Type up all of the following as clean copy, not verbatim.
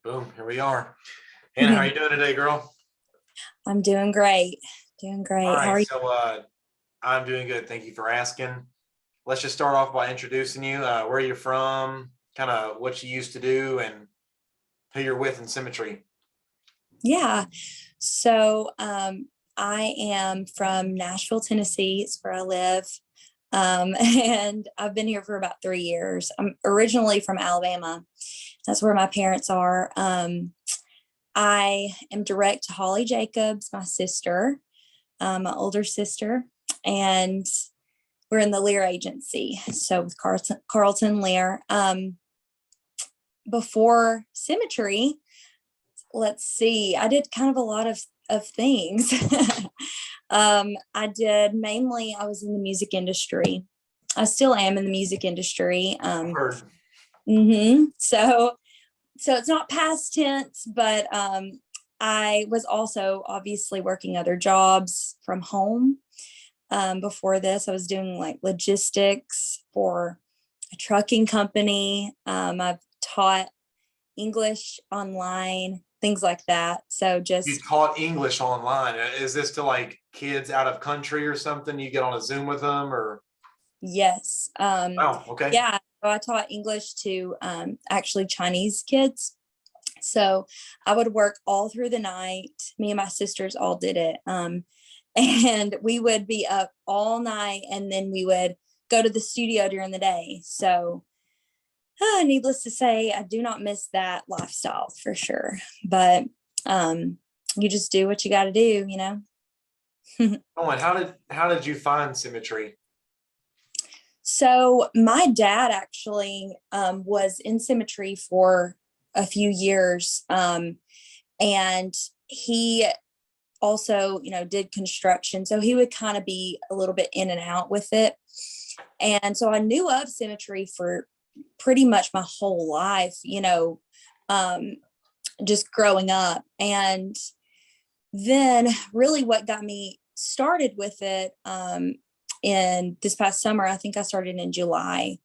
Boom, here we are. Hannah, how you doing today, girl? I'm doing great. Doing All great. How right, are you? so I'm doing good. Thank you for asking. Let's just start off by introducing you. Where you're from, kind of what you used to do, and who you're with in Symmetry. Yeah. So I am from Nashville, Tennessee. It's where I live. And I've been here for about 3 years. I'm originally from Alabama. That's where my parents are. I am direct to Holly Jacobs, my sister, my older sister, and we're in the Lear agency. So with Carlton Lear. Before Symmetry, let's see, I did kind of a lot of things. I did mainly, I was in the music industry. I still am in the music industry. I've heard. So it's not past tense, but I was also obviously working other jobs from home. Before this, I was doing like logistics for a trucking company. I've taught English online, things like that. So You just, taught English online. Is this to like kids out of country or something? You get on a Zoom with them, or yes. oh, okay. Yeah. So I taught English to actually Chinese kids. So I would work all through the night. Me and my sisters all did it. And we would be up all night and then we would go to the studio during the day. So needless to say, I do not miss that lifestyle for sure. But you just do what you got to do, you know? Oh, and how did you find Symmetry? So my dad actually was in Symmetry for a few years. And he also, did construction. So he would kind of be a little bit in and out with it. And so I knew of Symmetry for pretty much my whole life, um, just growing up. And then really what got me started with it in this past summer, I think I started in July.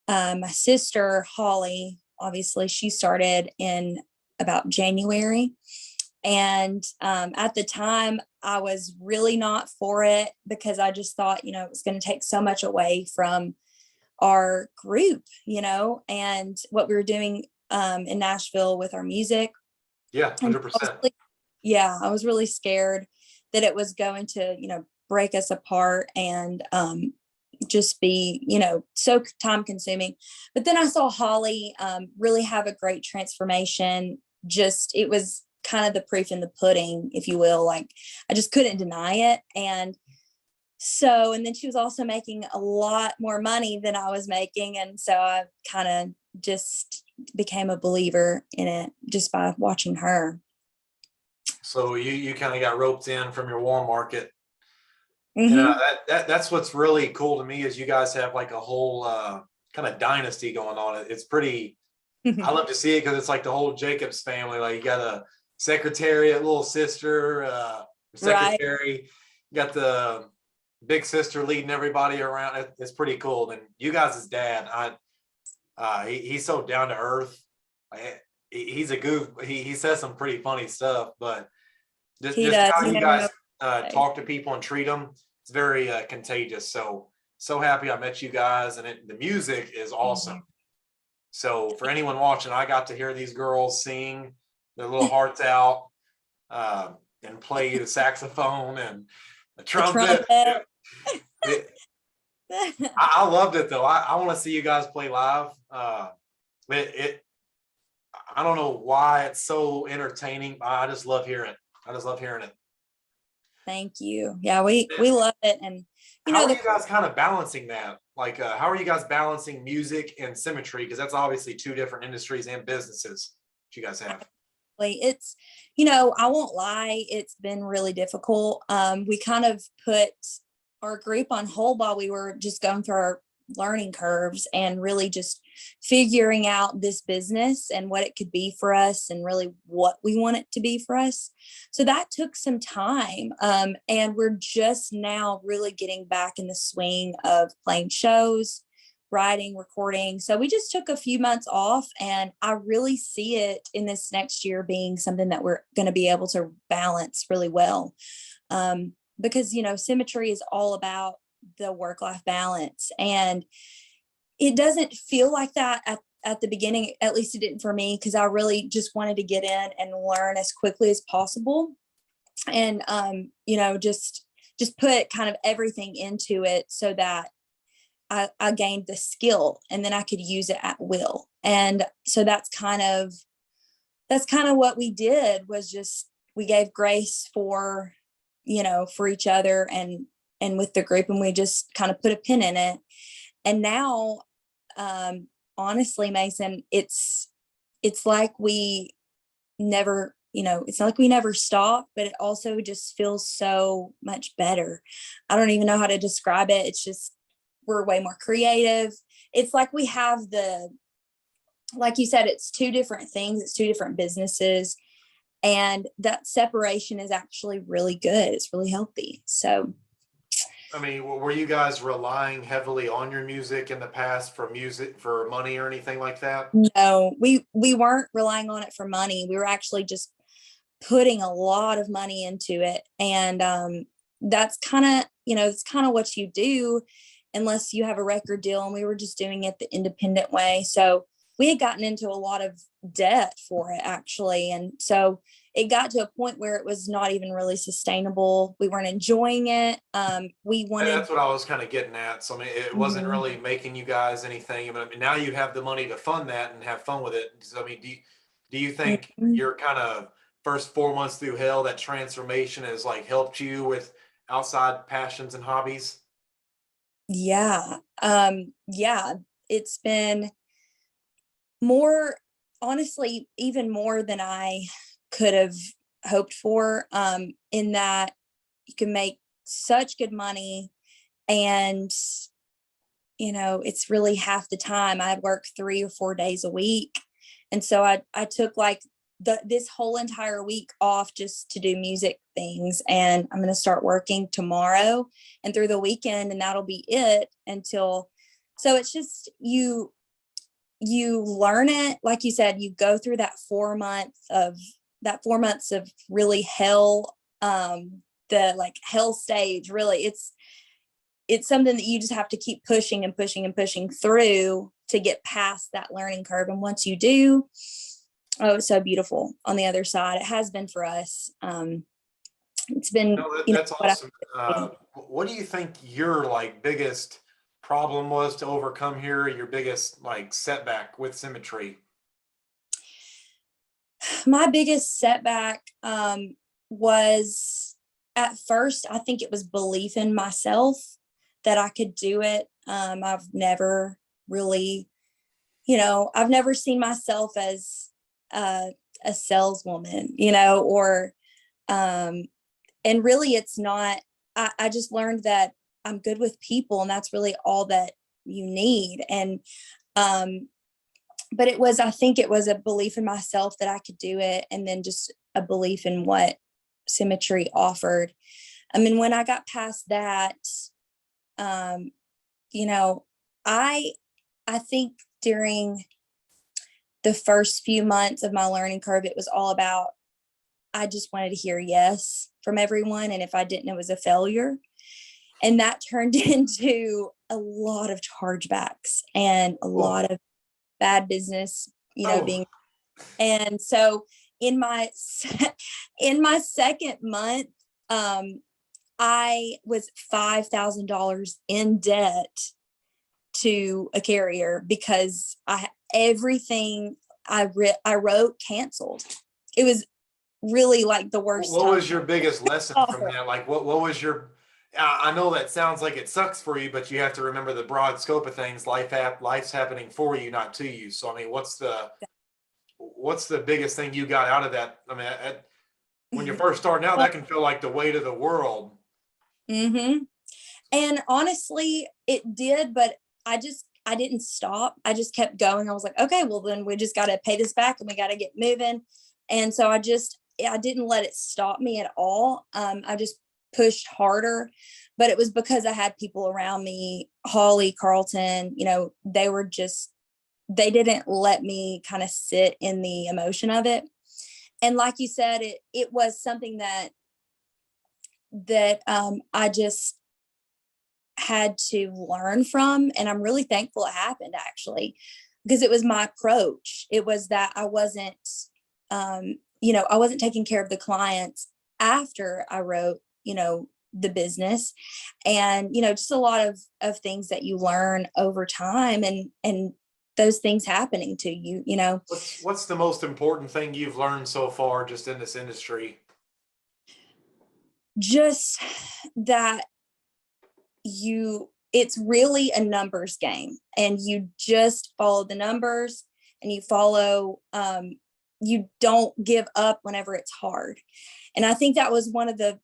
My sister, Holly, obviously, she started in about January. And at the time, I was really not for it because I just thought, it was going to take so much away from our group, and what we were doing in Nashville with our music. Yeah, And 100%. yeah, I was really scared that it was going to, break us apart and just be, so time consuming. But then I saw Holly really have a great transformation. Just, it was kind of the proof in the pudding, if you will. Like, I just couldn't deny it. And then she was also making a lot more money than I was making. And so I kind of just became a believer in it just by watching her. So you kind of got roped in from your warm market. And Hmm. that's what's really cool to me is you guys have like a whole kind of dynasty going on. It's pretty. I love to see it because it's like the whole Jacobs family. Like you got a secretary, a little sister, Right. secretary. You got the big sister leading everybody around. It's pretty cool. And you guys' dad, he's so down to earth. He's a goof. He says some pretty funny stuff, but He just does. how You you never know. guys talk to people and treat them, it's very contagious. So happy I met you guys, and the music is awesome. So for anyone watching, I got to hear these girls sing their little hearts out, and play the saxophone and the The trumpet. trumpet. It, I loved it though. I want to see you guys play live. It I don't know why it's so entertaining. I just love hearing it. I just love hearing it. Thank you. Yeah, we love it. And How are the you guys kind of balancing that? Like, how are you guys balancing music and Symmetry? Because that's obviously two different industries and businesses that you guys have. it's, I won't lie, it's been really difficult. We kind of put our group on hold while we were just going through our learning curves and really just figuring out this business and what it could be for us and really what we want it to be for us. So that took some time. And we're just now really getting back in the swing of playing shows. writing, recording. So we just took a few months off, and I really see it in this next year being something that we're going to be able to balance really well. Because, Symmetry is all about the work-life balance, and it doesn't feel like that at the beginning. At least it didn't for me, because I really just wanted to get in and learn as quickly as possible. And, just put kind of everything into it so that I gained the skill, and then I could use it at will. And so that's kind of what we did, was just, we gave grace for each other and with the group, and we just kind of put a pin in it. And now, honestly, Mason, it's like we never, it's not like we never stopped, but it also just feels so much better. I don't even know how to describe it. It's just, we're way more creative. It's like we have like you said, it's two different things. It's two different businesses. And that separation is actually really good. It's really healthy. So, I mean, were you guys relying heavily on your music in the past for money or anything like that? no, we weren't relying on it for money. We were actually just putting a lot of money into it. And that's kind of, it's kind of what you do unless you have a record deal. And we were just doing it the independent way. So we had gotten into a lot of debt for it, actually. And so it got to a point where it was not even really sustainable. We weren't enjoying it. We And wanted. that's what I was kind of getting at. So I mean, it wasn't Mhm. really making you guys anything. But I mean, now you have the money to fund that and have fun with it. So I mean, do you think Mhm. your kind of first 4 months through hell, that transformation has like helped you with outside passions and hobbies? Yeah. Yeah. It's been more, honestly, even more than I could have hoped for, in that you can make such good money, and it's really half the time. I work 3 or 4 days a week, and so I took like this whole entire week off just to do music things, and I'm going to start working tomorrow and through the weekend, and that'll be it until. So it's just, you learn it, like you said, you go through that 4 months of really hell, the like hell stage. Really, it's something that you just have to keep pushing and pushing and pushing through to get past that learning curve. And once you do, oh, it's so beautiful on the other side. It has been for us. It's been, No, that's what awesome. What do you think your like biggest problem was to overcome here? Your biggest like setback with Symmetry? my biggest setback, was, at first, I think it was belief in myself that I could do it. I've never really, I've never seen myself as a saleswoman, or, um, and really it's not. I just learned that I'm good with people, and that's really all that you need. And, um, but I think it was a belief in myself that I could do it, and then just a belief in what Symmetry offered. I mean, when I got past that, um, you know, I I think during the first few months of my learning curve, it was all about, I just wanted to hear yes from everyone, and if I didn't, it was a failure. And that turned into a lot of chargebacks and a Oh, lot of bad business, oh, being. And so in my in my second month, um, I was $5,000 in debt to a carrier because everything I wrote canceled. It was really like the worst what time. was your biggest lesson from Awful. that? Like, what was your? I know that sounds like it sucks for you, but you have to remember the broad scope of things. Life's happening for you, not to you. So, I mean, what's the biggest thing you got out of that? I mean, when you're first starting out, that can feel like the weight of the world. Mm-hmm. And honestly, it did, but I didn't stop. I just kept going. I was like, okay, well then we just got to pay this back and we got to get moving. And so I didn't let it stop me at all. I just pushed harder, but it was because I had people around me, Holly, Carlton, they didn't let me kind of sit in the emotion of it. And like you said, it was something that I just had to learn from. And I'm really thankful it happened, actually, because it was my approach. It was that I wasn't, I wasn't taking care of the clients after I wrote, the business, and, just a lot of things that you learn over time, and those things happening to you. What's the most important thing you've learned so far just in this industry? Just that it's really a numbers game, and you just follow the numbers, and you don't give up whenever it's hard. And I think that was one of the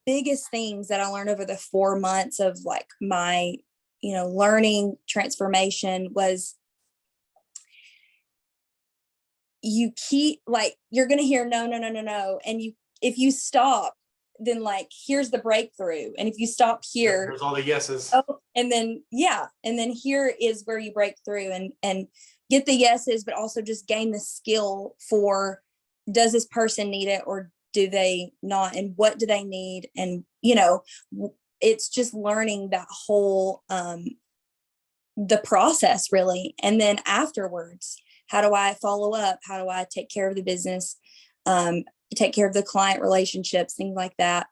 biggest things that I learned over the 4 months of like my, learning transformation was, you keep, like, you're going to hear no, no, no, no, no. And if you stop, then like, here's the breakthrough. And if you stop here, There's all the yeses. oh, and then, and then here is where you break through and get the yeses, but also just gain the skill for, does this person need it or do they not? And what do they need? And, it's just learning that whole, the process really. And then afterwards, how do I follow up? How do I take care of the business? Take care of the client relationships, things like that.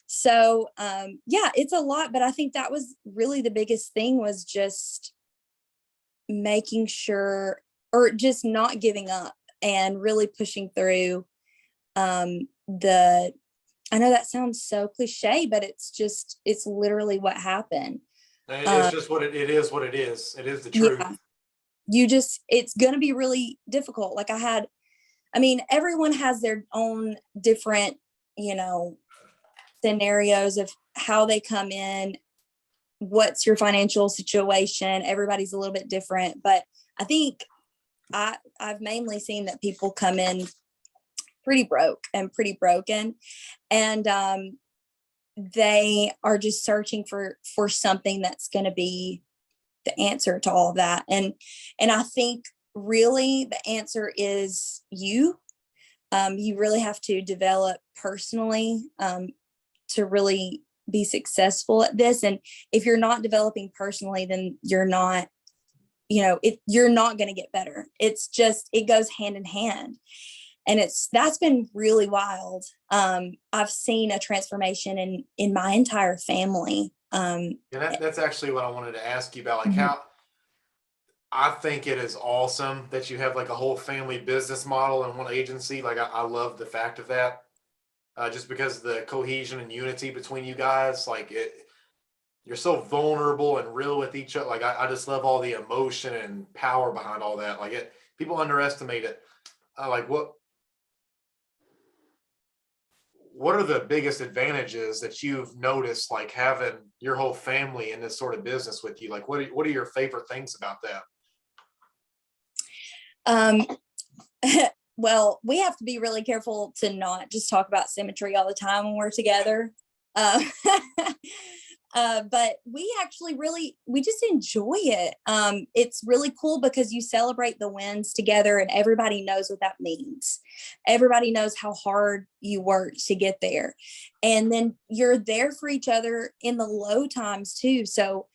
So, it's a lot, but I think that was really the biggest thing, was just making sure, or just not giving up and really pushing through. I know that sounds so cliche, but it's literally what happened. It's just it is what it is. It is the truth. Yeah, it's going to be really difficult. Like everyone has their own different, scenarios of how they come in, what's your financial situation. Everybody's a little bit different, but I think I've mainly seen that people come in pretty broke and pretty broken, and they are just searching for something that's going to be the answer to all of that. And I think really the answer is you really have to develop personally to really be successful at this. And if you're not developing personally, then you're not, you're not going to get better. It's just, it goes hand in hand. And that's been really wild. I've seen a transformation in my entire family. And that's actually what I wanted to ask you about, like Mhm. how I think it is awesome that you have like a whole family business model in one agency. Like I love the fact of that, just because the cohesion and unity between you guys, you're so vulnerable and real with each other. Like I just love all the emotion and power behind all that. People underestimate it. Like what are the biggest advantages that you've noticed, like having your whole family in this sort of business with you? Like what are your favorite things about that? Um, well, we have to be really careful to not just talk about Symmetry all the time when we're together. Uh, but we actually we just enjoy it. It's really cool because you celebrate the wins together and everybody knows what that means. Everybody knows how hard you work to get there. And then you're there for each other in the low times too. So,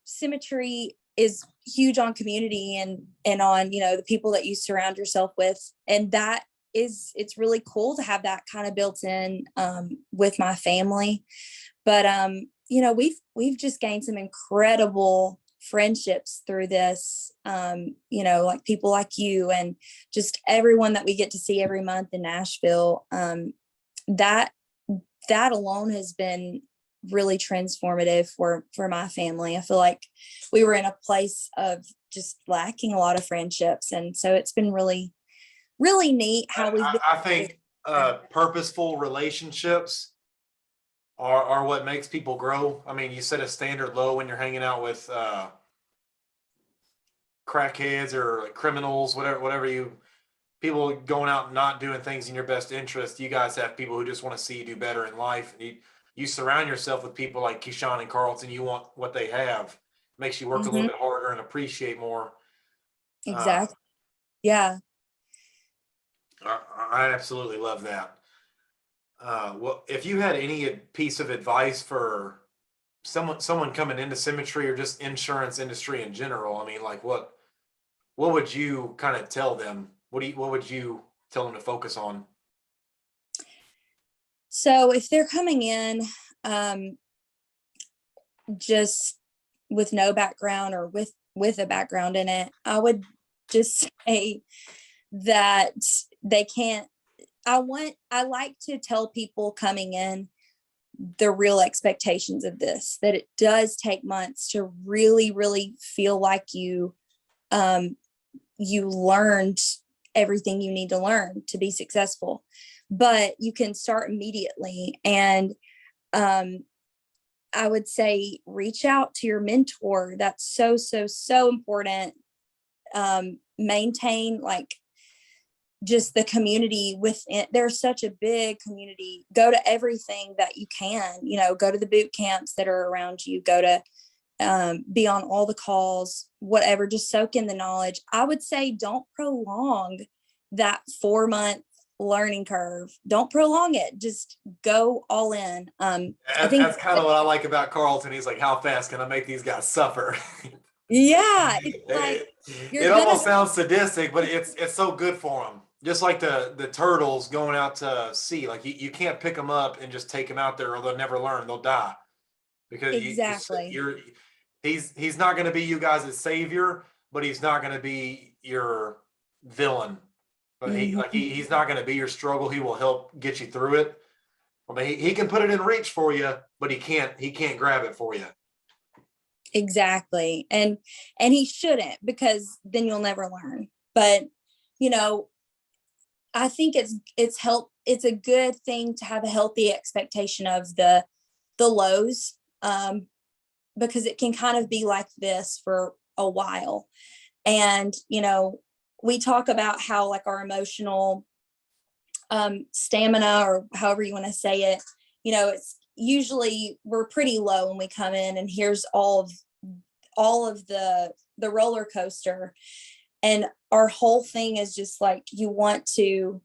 Symmetry is huge on community and on, the people that you surround yourself with. And it's really cool to have that kind of built in with my family. But we've just gained some incredible friendships through this, like people like you and just everyone that we get to see every month in Nashville. That alone has been really transformative for my family. I feel like we were in a place of just lacking a lot of friendships, and so it's been really, really neat how we've been. I think purposeful relationships are what makes people grow. I mean, you set a standard low when you're hanging out with crackheads or like criminals, whatever people going out and not doing things in your best interest. You guys have people who just want to see you do better in life. And you surround yourself with people like Keyshawn and Carlton, you want what they have. Makes you work a little Mhm. bit harder and appreciate more. Uh, Exactly. Yeah. I absolutely love that. Well, if you had any piece of advice for someone coming into Symmetry or just insurance industry in general, I mean, like what would you kind of tell them? What would you tell them to focus on? So if they're coming in, um, just with no background or with a background in it, I would just say that they can't. I like to tell people coming in the real expectations of this, that it does take months to really, really feel like um, you learned everything you need to learn to be successful. But you can start immediately. And um, I would say reach out to your mentor. That's so, so, so important. Maintain like just the community within. There's such a big community. Go to everything that you can, go to the boot camps that are around you, go to be on all the calls, whatever, just soak in the knowledge. I would say don't prolong that 4 month learning curve. Don't prolong it. Just go all in. I think, That's kind of what I like about Carlton. He's like, how fast can I make these guys suffer? yeah, it's like it, you're it gonna almost sounds sadistic, but it's so good for them. Just like the turtles going out to sea, like you can't pick them up and just take them out there, or they'll never learn. They'll die because exactly, he's not going to be you guys' savior, but he's not going to be your villain. But hmm he's not going to be your struggle. He will help get you through it. I mean, he can put it in reach for you, but he can't grab it for you. exactly, and he shouldn't, because then you'll never learn. But you know, I think it's a good thing to have a healthy expectation of the lows, because it can kind of be like this for a while. And we talk about how like our emotional stamina, or however you want to say it, it's usually we're pretty low when we come in, and here's all of the roller coaster. And our whole thing is just like you want the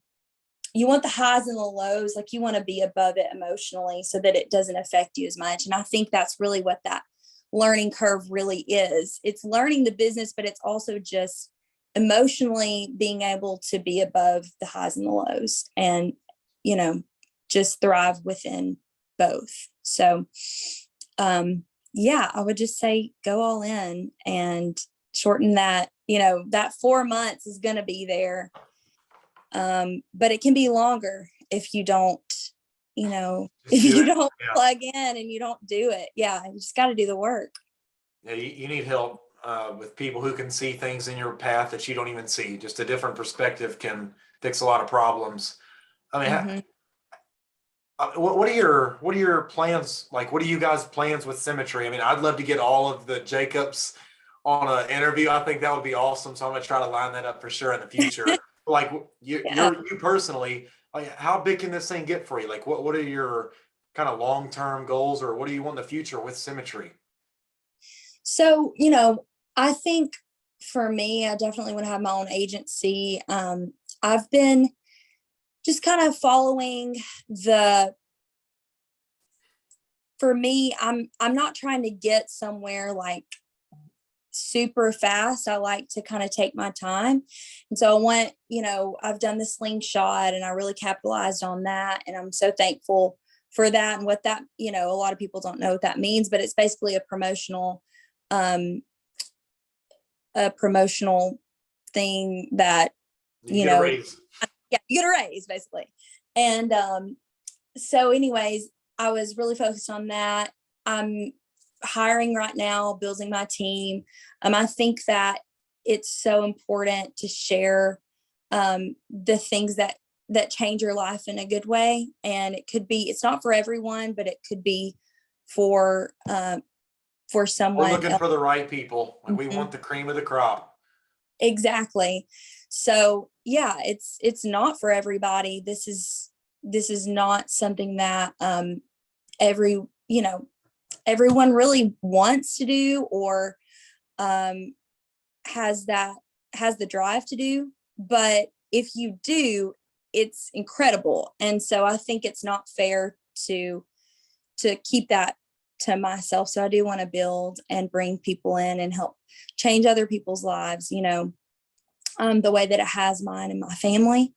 highs and the lows, like you want to be above it emotionally so that it doesn't affect you as much. And I think that's really what that learning curve really is. It's learning the business, but it's also just emotionally being able to be above the highs and the lows, and you know just thrive within both. So yeah, I would just say go all in and shorten that. That 4 months is going to be there, but it can be longer if you don't Just if do you it. don't Yeah. plug in and you don't do it. Yeah, you just got to do the work. Yeah, you need help with people who can see things in your path that you don't even see. Just a different perspective can fix a lot of problems. I mean, Hmm. what are your plans? Like, what are you guys' plans with Symmetry? I mean, I'd love to get all of the Jacobs on an interview. I think that would be awesome. So I'm gonna try to line that up for sure in the future. Like Yeah. you personally, like, how big can this thing get for you? Like, what are your kind of long-term goals, or what do you want in the future with Symmetry? So, I think for me, I definitely want to have my own agency. I've been just kind of following the for me, I'm not trying to get somewhere like super fast. I like to kind of take my time. And so I've done the slingshot and I really capitalized on that. And I'm so thankful for that. And what that, a lot of people don't know what that means, but it's basically um, a promotional thing that, You you get a know, raise. yeah, you get a raise basically. And so anyways, I was really focused on that. I'm hiring right now, building my team. I think that it's so important to share the things that change your life in a good way. And it's not for everyone, but it could be for We're someone looking else. for the right people. Like, we Mhm. want the cream of the crop. Exactly. So yeah, it's not for everybody. This is not something that everyone really wants to do, or um, has the drive to do. But if you do, it's incredible. And so I think it's not fair to keep that to myself. So I do want to build and bring people in and help change other people's lives, the way that it has mine and my family.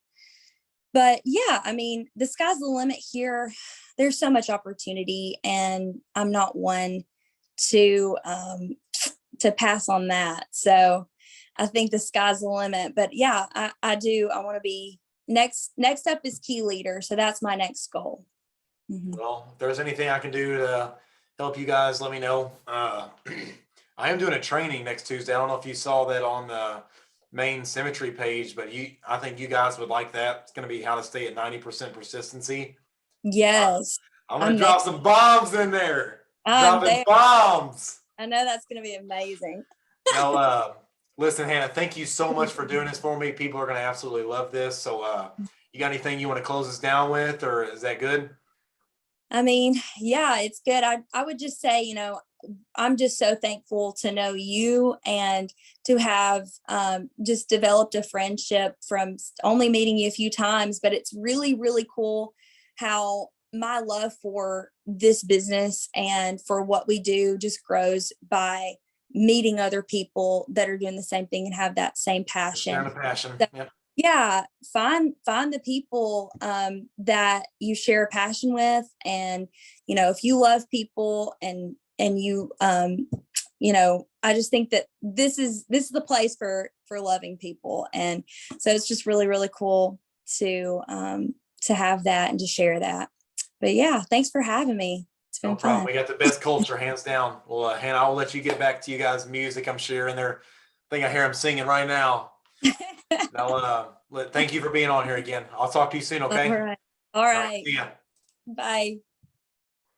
But yeah, I mean, the sky's the limit here. There's so much opportunity, and I'm not one to pass on that. So I think the sky's the limit. But yeah, I do. I want to be next up is key leader. So that's my next goal. Mhm. Well, if there's anything I can do to help you guys, let me know. I am doing a training next Tuesday. I don't know if you saw that on the main Symmetry page, but I think you guys would like that. It's going to be how to stay at 90% persistency. Yes. I'm going to drop some bombs in there. Dropping there. bombs. I know that's going to be amazing. No, listen, Hannah, thank you so much for doing this for me. People are going to absolutely love this. So, you got anything you want to close us down with, or is that good? I mean, yeah, it's good. I would just say, I'm just so thankful to know you and to have just developed a friendship from only meeting you a few times. But it's really, really cool how my love for this business and for what we do just grows by meeting other people that are doing the same thing and have that same passion. Sharing a passion. So, yep. yeah, find the people that you share a passion with. And if you love people and you I just think that this is the place for loving people. And so it's just really, really cool to have that and to share that. But yeah, thanks for having me. It's been No problem. fun. We got the best culture, hands down. Well, Hannah, I'll let you get back to you guys' music. I'm sure in there. I think I hear them singing right now. Now, thank you for being on here again. I'll talk to you soon. Okay. All right. All right. See ya. Bye.